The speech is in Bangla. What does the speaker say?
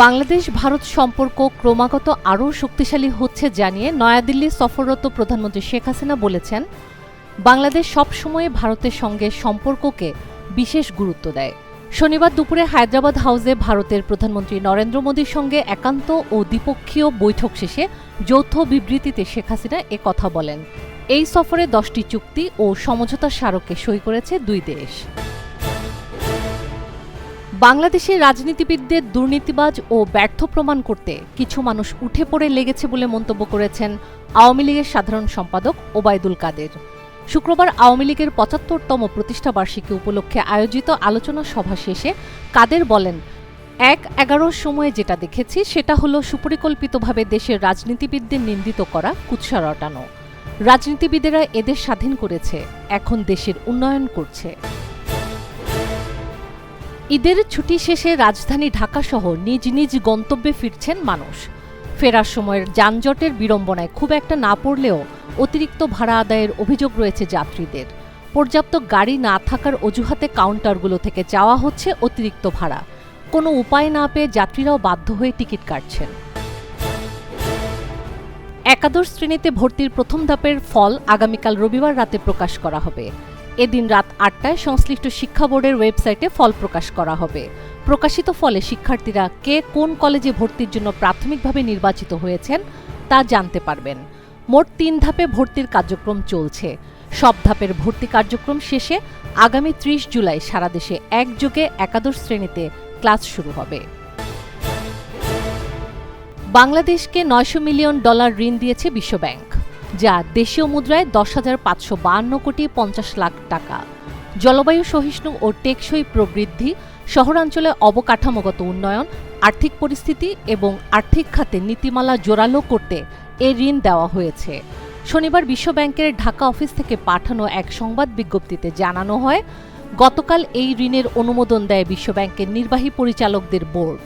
বাংলাদেশ ভারত সম্পর্ক ক্রমাগত আরও শক্তিশালী হচ্ছে জানিয়ে নয়াদিল্লি সফররত প্রধানমন্ত্রী শেখ হাসিনা বলেছেন, বাংলাদেশ সবসময় ভারতের সঙ্গে সম্পর্ককে বিশেষ গুরুত্ব দেয়। শনিবার দুপুরে হায়দ্রাবাদ হাউসে ভারতের প্রধানমন্ত্রী নরেন্দ্র মোদীর সঙ্গে একান্ত ও দ্বিপক্ষীয় বৈঠক শেষে যৌথ বিবৃতিতে শেখ হাসিনা কথা বলেন। এই সফরে 10টি চুক্তি ও সমঝোতা স্মারকে সই করেছে দুই দেশ। বাংলাদেশের রাজনীতিবিদদের দুর্নীতিবাজ ও ব্যর্থ প্রমাণ করতে কিছু মানুষ উঠে পড়ে লেগেছে বলে মন্তব্য করেছেন আওয়ামী লীগের সাধারণ সম্পাদক ওবায়দুল কাদের। শুক্রবার আওয়ামী লীগের ৭৫তম প্রতিষ্ঠাবার্ষিকী উপলক্ষে আয়োজিত আলোচনা সভা শেষে কাদের বলেন, ১-১১ সময়ে যেটা দেখেছি সেটা হলো সুপরিকল্পিতভাবে দেশের রাজনীতিবিদদের নিন্দিত করা, কুৎসা রটানো। রাজনীতিবিদেরা এদের স্বাধীন করেছে, এখন দেশের উন্নয়ন করছে। ঈদের ছুটি শেষে রাজধানী ঢাকাসহ নিজ নিজ গন্তব্যে ফিরছেন মানুষ। ফেরার সময়ের যানজটের বিড়ম্বনায় খুব একটা না পড়লেও অতিরিক্ত ভাড়া আদায়ের অভিযোগ রয়েছে যাত্রীদের। পর্যাপ্ত গাড়ি না থাকার অজুহাতে কাউন্টারগুলো থেকে চাওয়া হচ্ছে অতিরিক্ত ভাড়া। কোনো উপায় না পেয়ে যাত্রীরাও বাধ্য হয়ে টিকিট কাটছেন। একাদশ শ্রেণীতে ভর্তির প্রথম ধাপের ফল আগামীকাল রবিবার রাতে প্রকাশ করা হবে। এদিন রাত ৮টায় সংশ্লিষ্ট শিক্ষা বোর্ডের ওয়েবসাইটে ফল প্রকাশ করা হবে। প্রকাশিত ফলে শিক্ষার্থীরা কে কোন কলেজে ভর্তির জন্য প্রাথমিকভাবে নির্বাচিত হয়েছেন তা জানতে পারবেন। মোট ৩ ধাপে ভর্তির কার্যক্রম চলছে। সব ধাপের ভর্তি কার্যক্রম শেষে আগামী ৩০ জুলাই সারা দেশে একযোগে একাদশ শ্রেণীতে ক্লাস শুরু হবে। বাংলাদেশকে $৯০০ মিলিয়ন ঋণ দিয়েছে বিশ্বব্যাংক, যা দেশীয় মুদ্রায় ১০,৫৫২ কোটি ৫০ লাখ টাকা। জলবায়ু সহিষ্ণু ও টেকসই প্রবৃদ্ধি, শহরাঞ্চলে অবকাঠামোগত উন্নয়ন, আর্থিক পরিস্থিতি এবং আর্থিক খাতে নীতিমালা জোরালো করতে এ ঋণ দেওয়া হয়েছে। শনিবার বিশ্বব্যাংকের ঢাকা অফিস থেকে পাঠানো এক সংবাদ বিজ্ঞপ্তিতে জানানো হয়, গতকাল এই ঋণের অনুমোদন দেয় বিশ্বব্যাংকের নির্বাহী পরিচালকদের বোর্ড।